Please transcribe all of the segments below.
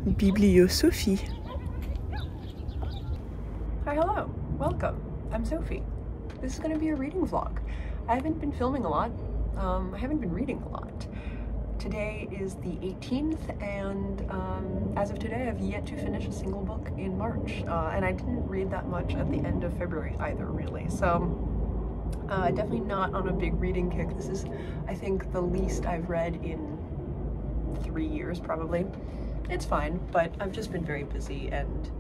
Bibliosophie. Hi, hello, welcome. I'm Sophie. This is going to be a reading vlog. I haven't been filming a lot. I haven't been reading a lot. Today is the 18th, and as of today, I've yet to finish a single book in March. And I didn't read that much at the end of February either, really. So definitely not on a big reading kick. This is, I think, the least I've read in 3 years, probably. It's fine, but I've just been very busy and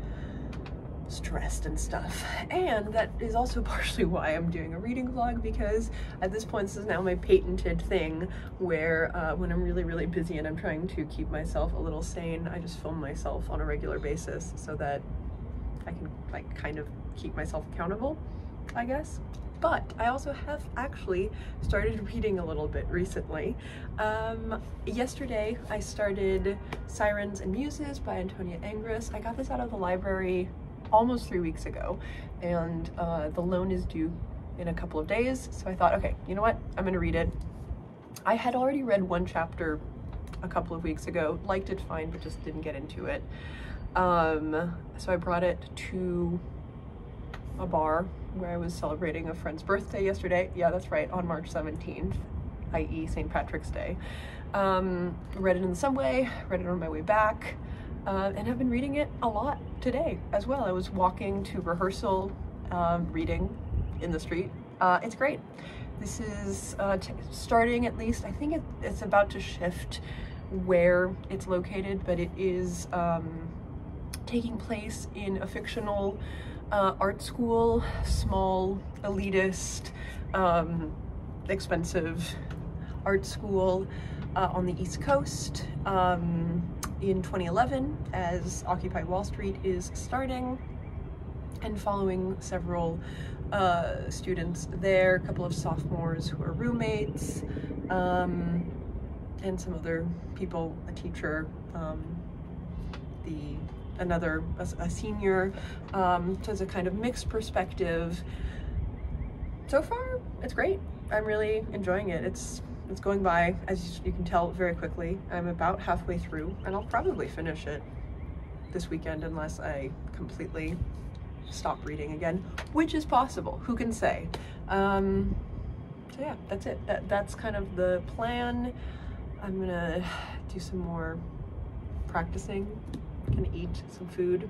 stressed and stuff. And that is also partially why I'm doing a reading vlog, because at this point, this is now my patented thing where when I'm really, really busy and I'm trying to keep myself a little sane, I just film myself on a regular basis so that I can like kind of keep myself accountable, I guess. But I also have actually started reading a little bit recently. Yesterday I started Sirens Muses by Antonia Angress. I got this out of the library almost 3 weeks ago, and the loan is due in a couple of days. So I thought, okay, you know what? I'm gonna read it. I had already read one chapter a couple of weeks ago, liked it fine, but just didn't get into it. So I brought it to a bar where I was celebrating a friend's birthday yesterday. Yeah, that's right, on March 17th, i.e. St. Patrick's Day. Read it in the subway, read it on my way back, and have been reading it a lot today as well. I was walking to rehearsal, reading in the street. It's great. This is starting, at least, I think it's about to shift where it's located, but it is taking place in a fictional art school, small, elitist, expensive art school on the East Coast in 2011, as Occupy Wall Street is starting, and following several students there, a couple of sophomores who are roommates, and some other people, a teacher, a senior, so it's a kind of mixed perspective. So far, it's great. I'm really enjoying it. It's going by, as you can tell, very quickly. I'm about halfway through, and I'll probably finish it this weekend unless I completely stop reading again, which is possible. Who can say? So yeah, that's it. That's kind of the plan. I'm gonna do some more practicing. Gonna eat some food,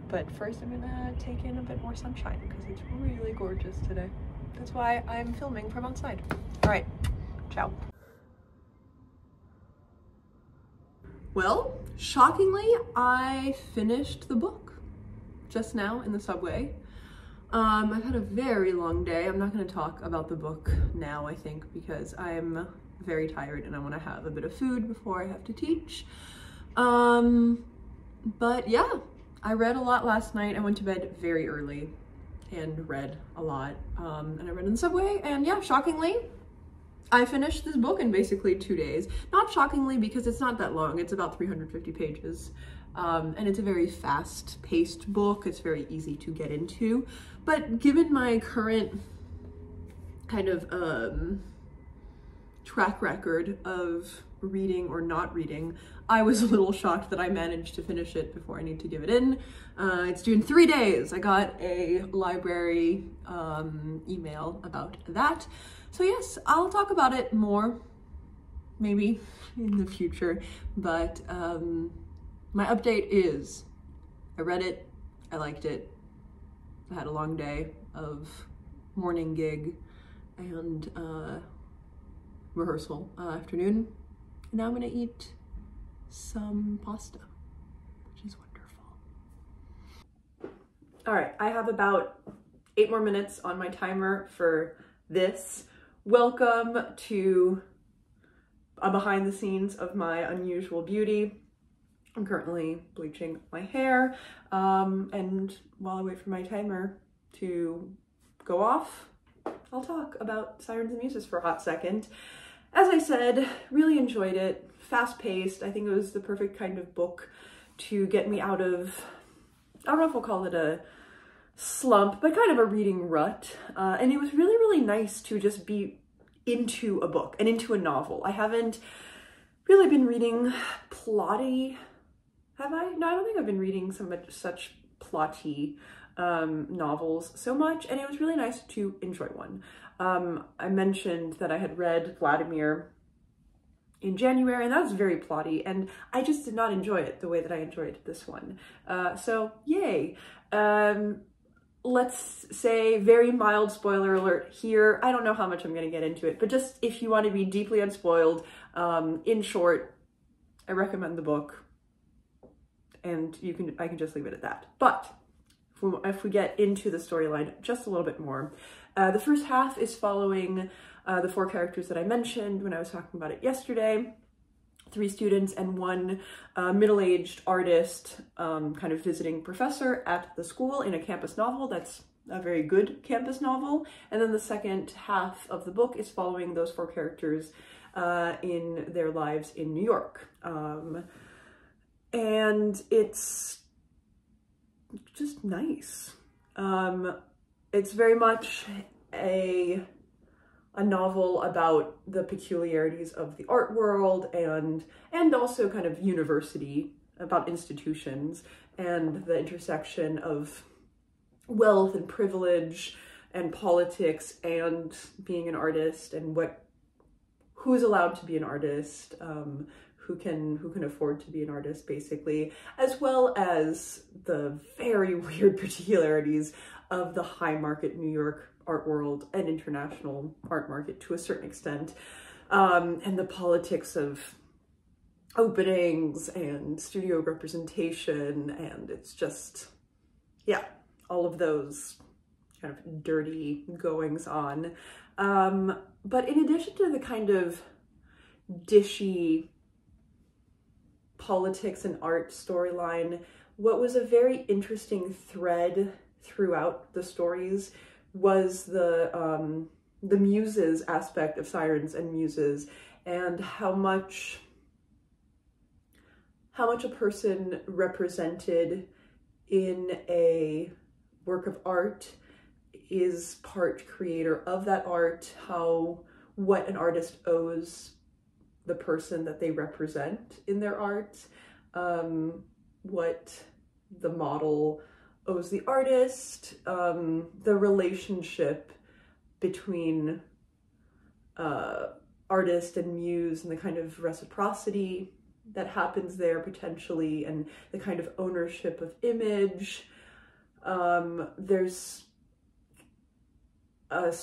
but first I'm gonna take in a bit more sunshine because it's really gorgeous today. That's why I'm filming from outside. All right, ciao. Well, shockingly, I finished the book just now in the subway. I've had a very long day. I'm not gonna talk about the book now, I think, because I'm very tired and I wanna have a bit of food before I have to teach. But yeah, I read a lot last night. I went to bed very early and read a lot. And I read in the subway, and yeah, shockingly, I finished this book in basically 2 days. Not shockingly, because it's not that long. It's about 350 pages. And it's a very fast-paced book. It's very easy to get into. But given my current kind of track record of reading or not reading, I was a little shocked that I managed to finish it before I need to give it in. It's due in 3 days. I got a library email about that. So yes, I'll talk about it more, maybe in the future, but my update is I read it, I liked it, I had a long day of morning gig and rehearsal afternoon. And now I'm gonna eat some pasta, which is wonderful. All right, I have about 8 more minutes on my timer for this. Welcome to a behind the scenes of my unusual beauty. I'm currently bleaching my hair, and while I wait for my timer to go off, I'll talk about Sirens Muses for a hot second. As I said, really enjoyed it, fast-paced. I think it was the perfect kind of book to get me out of, I don't know if we'll call it a slump, but kind of a reading rut. And it was really, really nice to just be into a book and into a novel. I haven't really been reading plotty Have I? No, I don't think I've been reading such plotty novels so much, and it was really nice to enjoy one. I mentioned that I had read Vladimir in January, and that was very plotty, and I just did not enjoy it the way that I enjoyed this one. So yay. Let's say very mild spoiler alert here. I don't know how much I'm going to get into it, but just if you want to be deeply unspoiled, in short, I recommend the book, and I can just leave it at that. But if we get into the storyline just a little bit more, the first half is following the 4 characters that I mentioned when I was talking about it yesterday. 3 students and 1 middle-aged artist, kind of visiting professor at the school in a campus novel. That's a very good campus novel. And then the second half of the book is following those 4 characters in their lives in New York. And it's just nice. It's very much a novel about the peculiarities of the art world and also kind of university, about institutions and the intersection of wealth and privilege and politics and being an artist, and who's allowed to be an artist, who can afford to be an artist, basically, as well as the very weird particularities of the high market New York art world and international art market to a certain extent, and the politics of openings and studio representation, and it's just, yeah, all of those kind of dirty goings on. But in addition to the kind of dishy politics and art storyline, what was a very interesting thread throughout the stories was the muses aspect of Sirens and Muses, and how much a person represented in a work of art is part creator of that art, what an artist owes the person that they represent in their art, what the model owes the artist, the relationship between artist and muse and the kind of reciprocity that happens there potentially, and the kind of ownership of image. There's a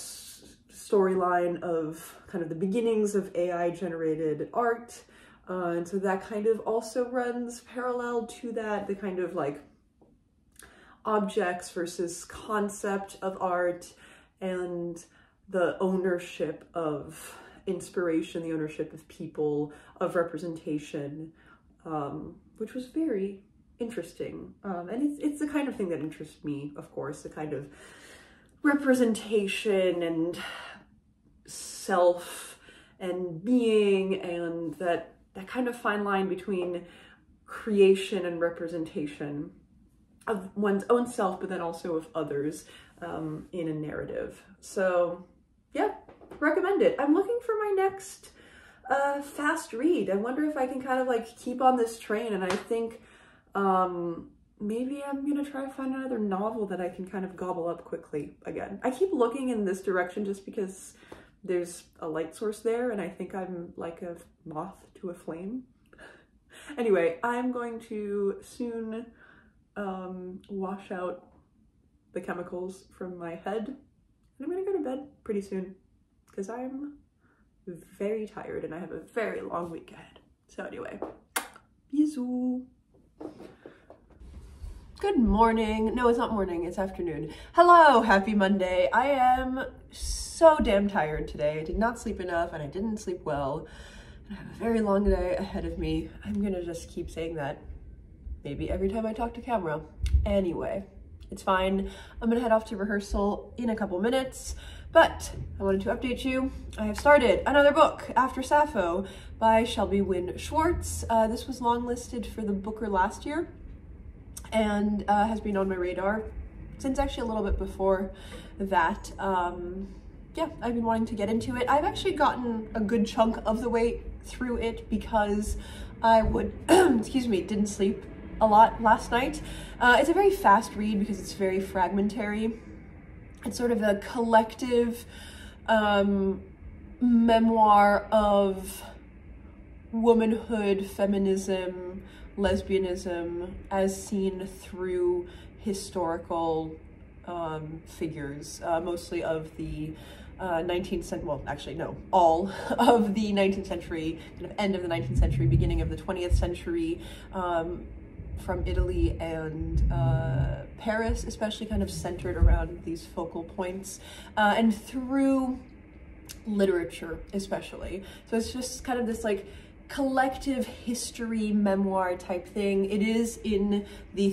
storyline of kind of the beginnings of AI generated art, and so that kind of also runs parallel to that, the kind of like objects versus concept of art, and the ownership of inspiration, the ownership of people, of representation, which was very interesting. And it's the kind of thing that interests me, of course, the kind of representation and self and being, and that kind of fine line between creation and representation of one's own self, but then also of others in a narrative. So yeah, recommend it. I'm looking for my next fast read. I wonder if I can kind of like keep on this train, and I think maybe I'm gonna try to find another novel that I can kind of gobble up quickly again. I keep looking in this direction just because there's a light source there, and I think I'm like a moth to a flame. Anyway, I'm going to soon wash out the chemicals from my head, and I'm gonna go to bed pretty soon because I'm very tired and I have a very long week ahead. So anyway, bisous. Good morning. No, it's not morning, it's afternoon. Hello, happy Monday. I am so damn tired today. I did not sleep enough and I didn't sleep well. I have a very long day ahead of me. I'm gonna just keep saying that maybe every time I talk to camera. Anyway, it's fine. I'm gonna head off to rehearsal in a couple minutes, but I wanted to update you. I have started another book, After Sappho, by Selby Wynn Schwartz. This was longlisted for the Booker last year and has been on my radar since actually a little bit before that. Yeah, I've been wanting to get into it. I've actually gotten a good chunk of the way through it because I would, excuse me, didn't sleep a lot last night. It's a very fast read because it's very fragmentary. It's sort of a collective memoir of womanhood, feminism, lesbianism as seen through historical figures, mostly of the 19th century, well, actually, no, all of the 19th century, kind of end of the 19th century, beginning of the 20th century, from Italy and Paris, especially kind of centered around these focal points, and through literature, especially. So it's just kind of this like collective history memoir type thing. It is in the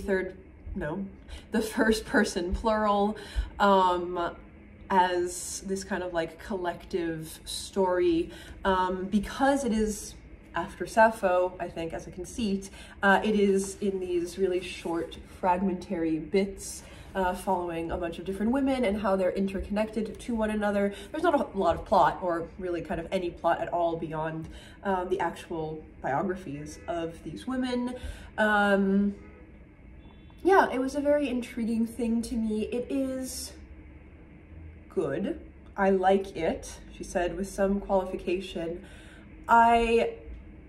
first person plural, as this kind of like collective story, because it is after Sappho, I think, as a conceit. It is in these really short fragmentary bits, following a bunch of different women and how they're interconnected to one another. There's not a lot of plot, or really kind of any plot at all beyond the actual biographies of these women. Yeah, it was a very intriguing thing to me. It is good. I like it, she said with some qualification. I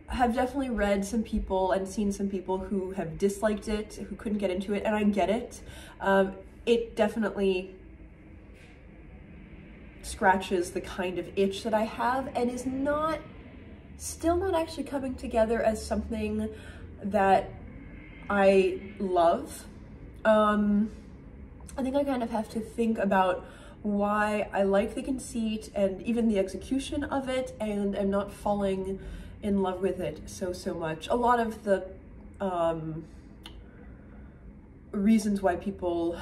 have definitely read some people and seen some people who have disliked it, who couldn't get into it, and I get it. It definitely scratches the kind of itch that I have and is still not actually coming together as something that I love. I think I kind of have to think about why I like the conceit and even the execution of it, and am not falling in love with it so much. A lot of the reasons why people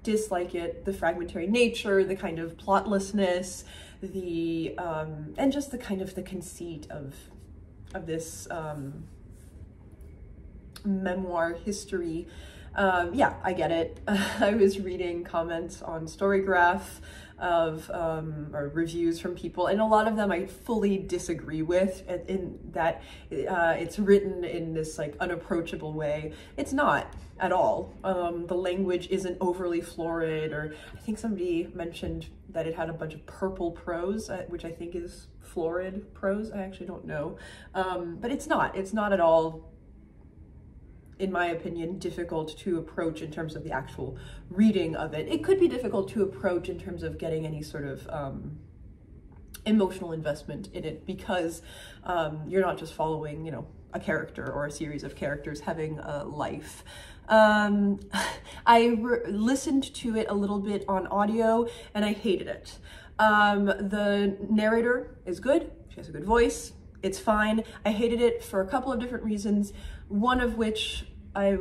dislike it, the fragmentary nature, the kind of plotlessness, the and just the kind of the conceit of this memoir history. Yeah, I get it. I was reading comments on StoryGraph of or reviews from people, and a lot of them I fully disagree with, in that it's written in this like unapproachable way. It's not at all. The language isn't overly florid, or I think somebody mentioned that it had a bunch of purple prose, which I think is florid prose. I actually don't know, but it's not at all, in my opinion, difficult to approach in terms of the actual reading of it. It could be difficult to approach in terms of getting any sort of emotional investment in it, because you're not just following, you know, a character or a series of characters having a life. I listened to it a little bit on audio and I hated it. The narrator is good. She has a good voice. It's fine. I hated it for a couple of different reasons, one of which I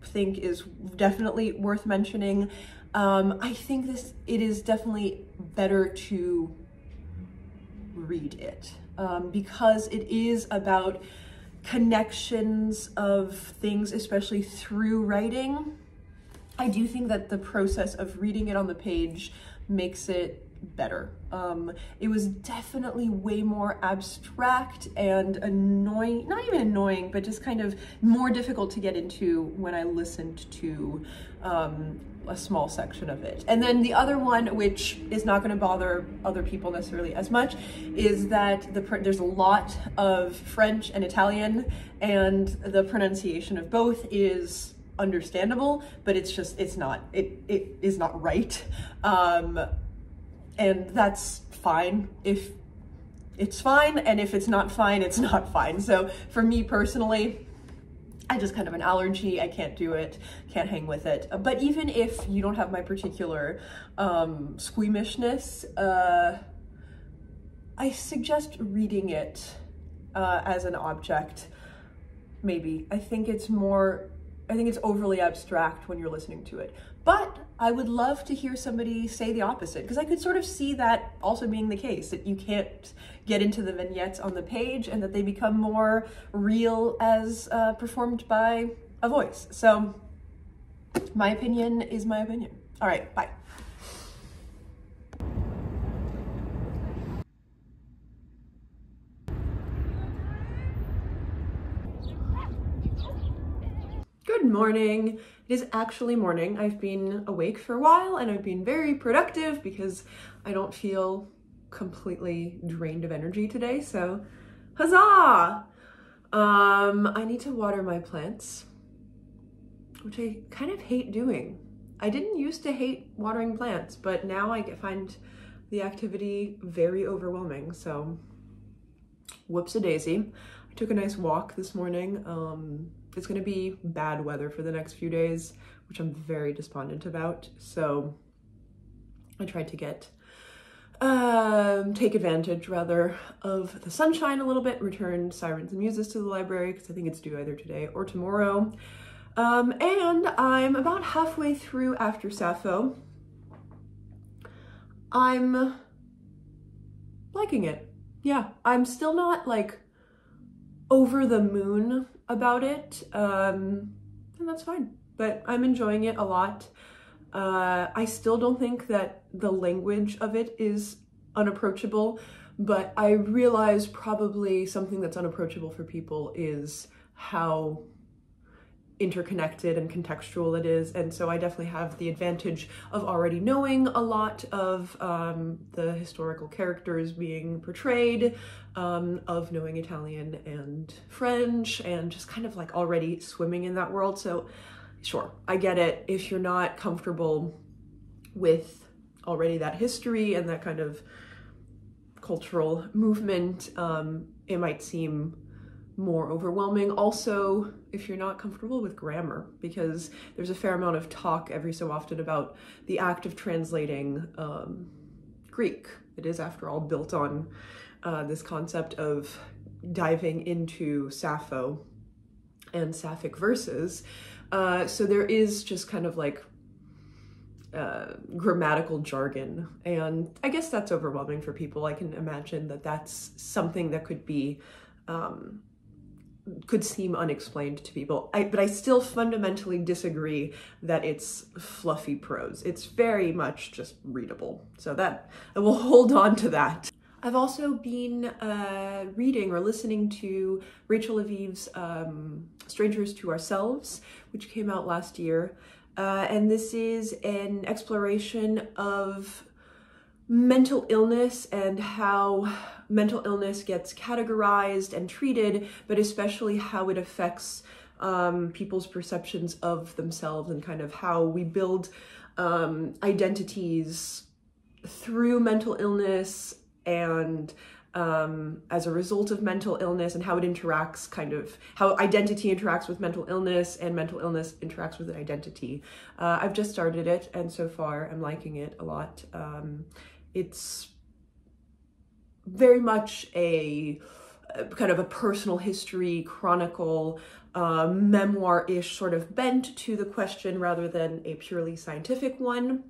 think is definitely worth mentioning. I think it is definitely better to read it, because it is about connections of things, especially through writing. I do think that the process of reading it on the page makes it better. It was definitely way more abstract and annoying, not even annoying, but just kind of more difficult to get into when I listened to a small section of it. And then the other one, which is not going to bother other people necessarily as much, is that there's a lot of French and Italian, and the pronunciation of both is understandable, but it is not right. And that's fine if it's fine, and if it's not fine, it's not fine. So for me personally, I just kind of an allergy. I can't do it, can't hang with it. But even if you don't have my particular squeamishness, I suggest reading it as an object, maybe. I think it's overly abstract when you're listening to it. But I would love to hear somebody say the opposite, because I could sort of see that also being the case, that you can't get into the vignettes on the page and that they become more real as performed by a voice. So my opinion is my opinion. All right, bye. Good morning. It is actually morning. I've been awake for a while and I've been very productive because I don't feel completely drained of energy today, so huzzah! I need to water my plants, which I kind of hate doing. I didn't used to hate watering plants, but now I find the activity very overwhelming, so whoops-a-daisy. I took a nice walk this morning. It's gonna be bad weather for the next few days, which I'm very despondent about. So I tried to take advantage rather of the sunshine a little bit, returned Sirens Muses to the library because I think it's due either today or tomorrow. And I'm about halfway through after Sappho. I'm liking it. Yeah, I'm still not like over the moon about it, and that's fine, but I'm enjoying it a lot. I still don't think that the language of it is unapproachable, but I realize probably something that's unapproachable for people is how interconnected and contextual it is, and so I definitely have the advantage of already knowing a lot of the historical characters being portrayed, of knowing Italian and French, and just kind of like already swimming in that world. So sure, I get it. If you're not comfortable with already that history and that kind of cultural movement, it might seem more overwhelming. Also, if you're not comfortable with grammar, because there's a fair amount of talk every so often about the act of translating Greek. It is, after all, built on this concept of diving into Sappho and Sapphic verses. So there is just kind of like grammatical jargon, and I guess that's overwhelming for people. I can imagine that that's something that could be could seem unexplained to people. But I still fundamentally disagree that it's fluffy prose. It's very much just readable. So that I will hold on to that. I've also been reading or listening to Rachel Aviv's Strangers to Ourselves, which came out last year. And this is an exploration of mental illness and how mental illness gets categorized and treated, but especially how it affects people's perceptions of themselves and kind of how we build identities through mental illness and as a result of mental illness, and how it interacts, kind of how identity interacts with mental illness and mental illness interacts with identity. I've just started it, and so far I'm liking it a lot. It's very much a kind of a personal history chronicle, memoir-ish sort of bent to the question rather than a purely scientific one.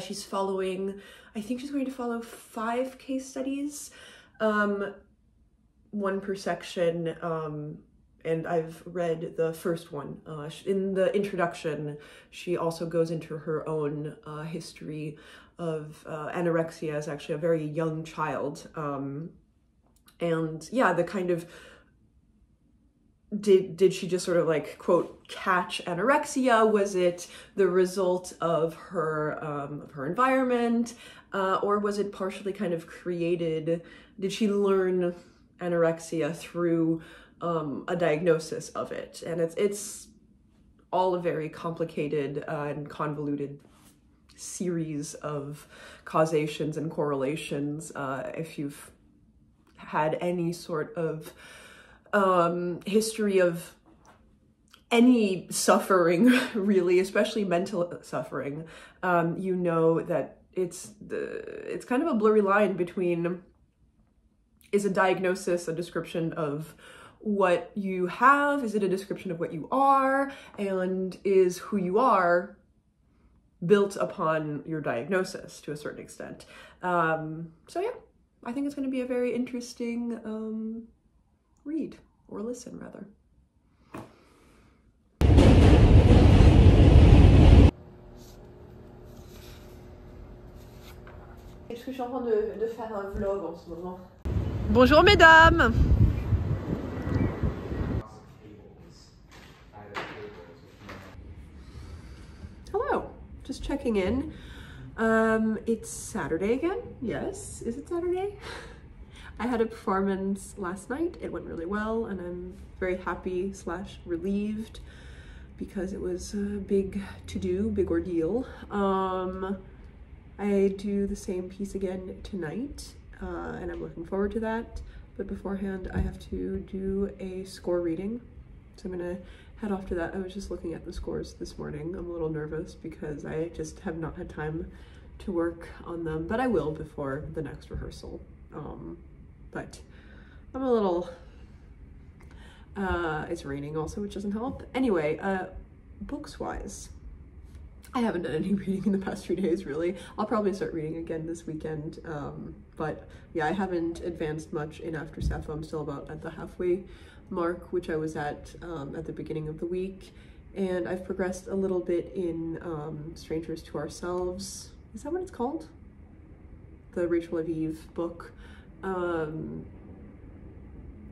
She's following, I think she's going to follow 5 case studies, 1 per section, and I've read the first one. In the introduction, she also goes into her own history of anorexia as actually a very young child. And yeah, the kind of, did she just sort of like, quote, catch anorexia? Was it the result of her environment? Or was it partially kind of created? Did she learn anorexia through a diagnosis of it? And it's all a very complicated and convoluted series of causations and correlations. If you've had any sort of history of any suffering, really, especially mental suffering, you know that it's kind of a blurry line between, is a diagnosis a description of what you have? Is it a description of what you are? And is who you are built upon your diagnosis to a certain extent? So yeah, I think it's going to be a very interesting read, or listen rather. Parce que je suis en train de faire un vlog en ce moment. Bonjour mesdames. Hello, just checking in. It's Saturday again. Yes, is it Saturday? I had a performance last night. It went really well and I'm very happy / relieved because it was a big to-do, big ordeal. I do the same piece again tonight and I'm looking forward to that. But beforehand, I have to do a score reading. So I'm gonna head off to that. I was just looking at the scores this morning. I'm a little nervous because I just have not had time to work on them, but I will before the next rehearsal. But I'm a little, it's raining also, which doesn't help. Anyway, books-wise, I haven't done any reading in the past few days, really. I'll probably start reading again this weekend, but yeah, I haven't advanced much in After Sappho. I'm still about at the halfway mark, which I was at the beginning of the week, and I've progressed a little bit in Strangers to Ourselves. Is that what it's called? The Rachel Aviv book.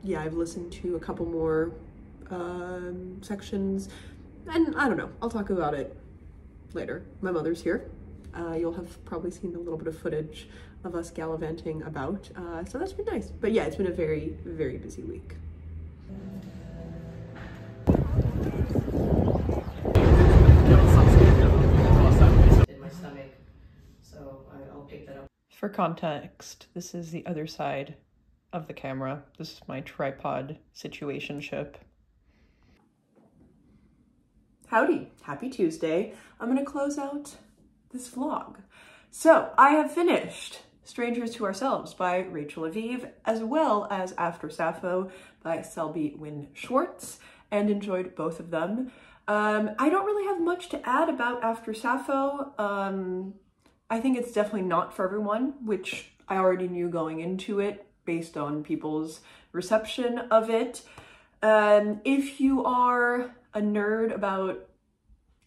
Yeah, I've listened to a couple more sections, and I don't know, I'll talk about it later. My mother's here. You'll have probably seen a little bit of footage of us gallivanting about, so that's been nice. But yeah, it's been a very, very busy week. In my stomach, so I'll pick that up. For context, this is the other side of the camera. This is my tripod situationship. Howdy, happy Tuesday. I'm gonna close out this vlog. So I have finished Strangers to Ourselves by Rachel Aviv, as well as After Sappho by Selby, Wynn, Schwartz, and enjoyed both of them. I don't really have much to add about After Sappho. I think it's definitely not for everyone, which I already knew going into it based on people's reception of it. If you are a nerd about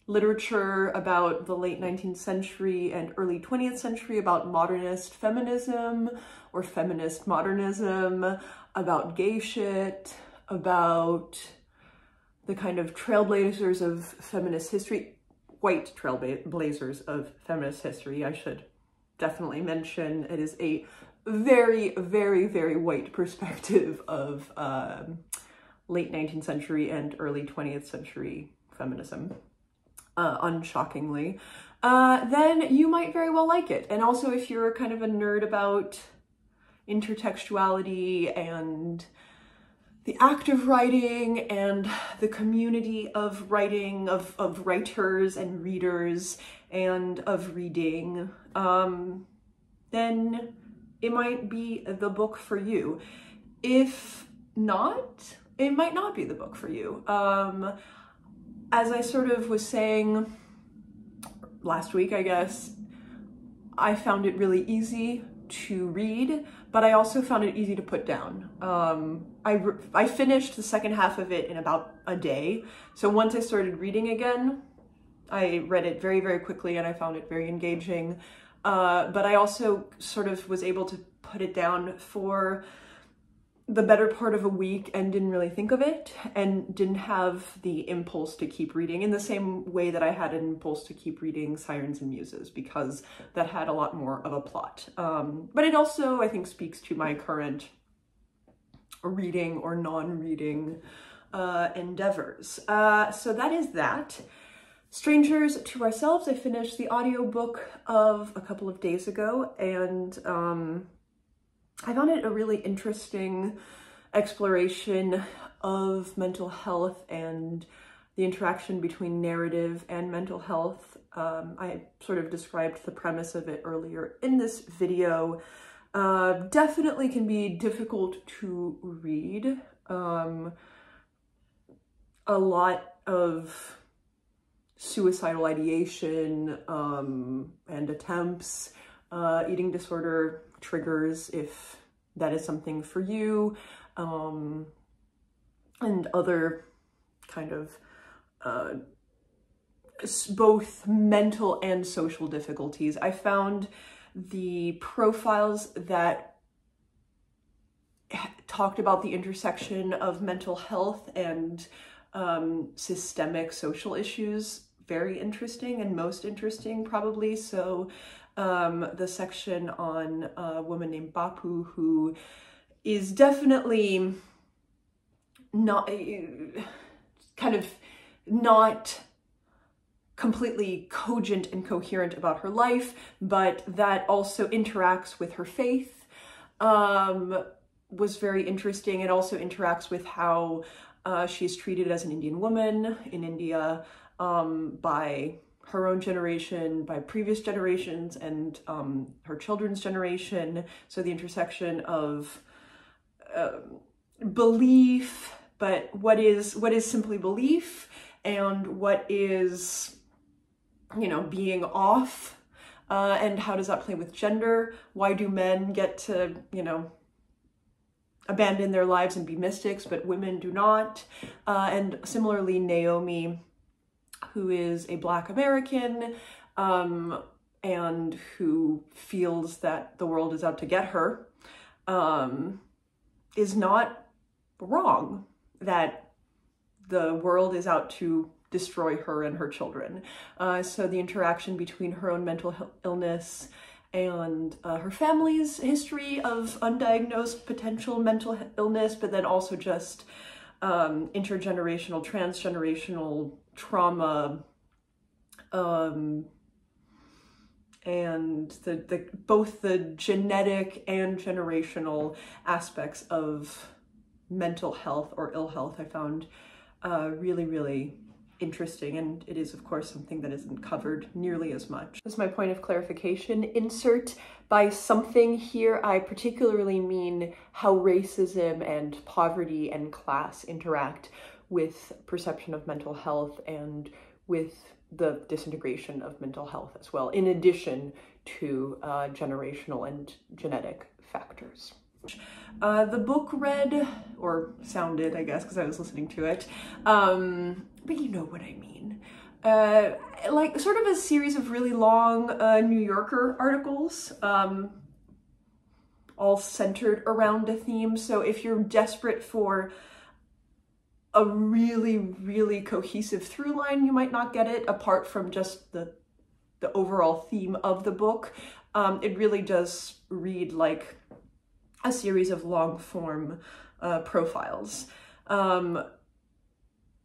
literature, about the late 19th century and early 20th century, about modernist feminism or feminist modernism, about gay shit, about the kind of trailblazers of feminist history, white trailblazers of feminist history, I should definitely mention. It is a very, very, very white perspective of late 19th century and early 20th century feminism. Unshockingly, then you might very well like it. And also if you're kind of a nerd about intertextuality and the act of writing and the community of writing, of writers and readers and of reading, then it might be the book for you. If not, it might not be the book for you. As I sort of was saying last week, I guess, I found it really easy to read, but I also found it easy to put down. I finished the second half of it in about a day. So once I started reading again, I read it very, very quickly and I found it very engaging. But I also sort of was able to put it down for the better part of a week and didn't really think of it and didn't have the impulse to keep reading in the same way that I had an impulse to keep reading Sirens Muses, because that had a lot more of a plot. But it also, I think, speaks to my current reading or non-reading endeavors. So that is that. Strangers to Ourselves, I finished the audiobook of a couple of days ago, and I found it a really interesting exploration of mental health and the interaction between narrative and mental health. I sort of described the premise of it earlier in this video. Definitely can be difficult to read. A lot of suicidal ideation and attempts, eating disorder triggers if that is something for you, and other kind of both mental and social difficulties. I found the profiles that talked about the intersection of mental health and systemic social issues very interesting and most interesting probably. So the section on a woman named Bapu, who is definitely not kind of not completely cogent and coherent about her life, but that also interacts with her faith, was very interesting. It also interacts with how she's treated as an Indian woman in India by her own generation, by previous generations, and her children's generation. So the intersection of belief, but what is simply belief, and what is, you know, being off, and how does that play with gender? Why do men get to, you know, abandon their lives and be mystics, but women do not? And similarly, Naomi, who is a Black American, and who feels that the world is out to get her, is not wrong, that the world is out to destroy her and her children. So the interaction between her own mental illness and her family's history of undiagnosed potential mental illness, but then also just intergenerational, transgenerational trauma, and both the genetic and generational aspects of mental health or ill health, I found really, really interesting. And it is, of course, something that isn't covered nearly as much. This is my point of clarification. Insert by something here, I particularly mean how racism and poverty and class interact with perception of mental health and with the disintegration of mental health as well, in addition to generational and genetic factors. The book read, or sounded, I guess, because I was listening to it, but you know what I mean. Like sort of a series of really long New Yorker articles, all centered around a theme. So if you're desperate for a really, really cohesive through line, you might not get it apart from just the overall theme of the book. It really does read like a series of long form profiles. And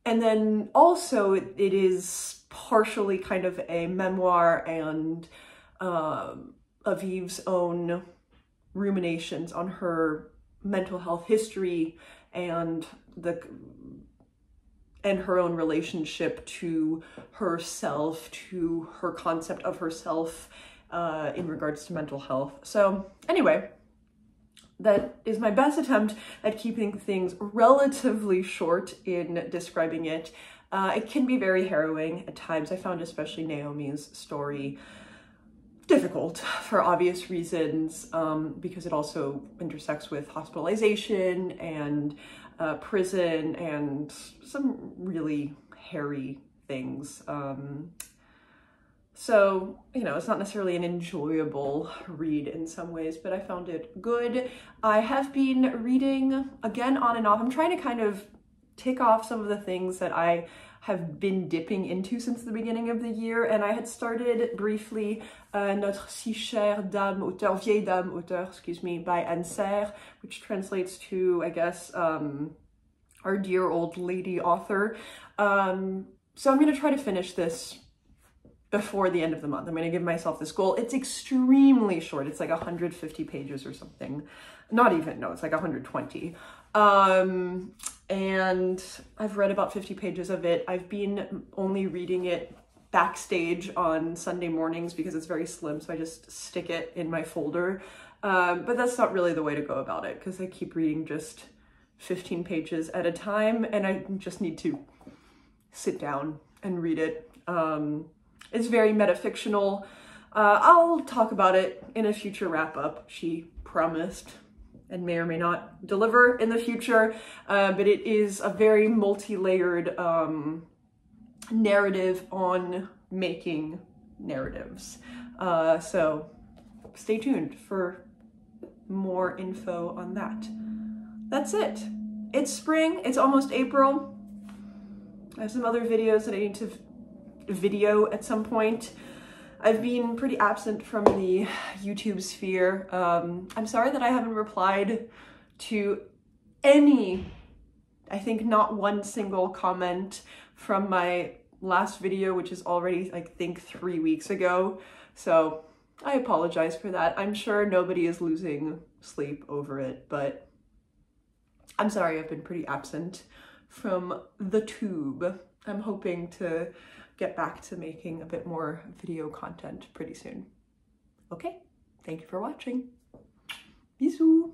then also it is partially kind of a memoir and Aviv's own ruminations on her mental health history and her own relationship to herself, to her concept of herself in regards to mental health. So anyway, that is my best attempt at keeping things relatively short in describing it. It can be very harrowing at times. I found especially Naomi's story difficult for obvious reasons, because it also intersects with hospitalization and prison and some really hairy things. So, you know, it's not necessarily an enjoyable read in some ways, but I found it good. I have been reading again on and off. I'm trying to kind of tick off some of the things that I have been dipping into since the beginning of the year, and I had started briefly Notre, chère auteur, vieille auteur, excuse me, by Anne Serre, which translates to, I guess, our dear old lady author. So I'm going to try to finish this before the end of the month. I'm going to give myself this goal. It's extremely short. It's like 150 pages or something. Not even, no, it's like 120. And I've read about 50 pages of it. I've been only reading it backstage on Sunday mornings because it's very slim, so I just stick it in my folder. But that's not really the way to go about it, because I keep reading just 15 pages at a time, and I just need to sit down and read it. It's very metafictional. I'll talk about it in a future wrap-up, she promised, and may or may not deliver in the future, but it is a very multi-layered narrative on making narratives. So stay tuned for more info on that. That's it. It's spring, it's almost April. I have some other videos that I need to video at some point. I've been pretty absent from the YouTube sphere. I'm sorry that I haven't replied to any, I think not one single comment from my last video, which is already, I think, 3 weeks ago. So I apologize for that. I'm sure nobody is losing sleep over it, but I'm sorry I've been pretty absent from the tube. I'm hoping to get back to making a bit more video content pretty soon. Okay, thank you for watching. Bisous.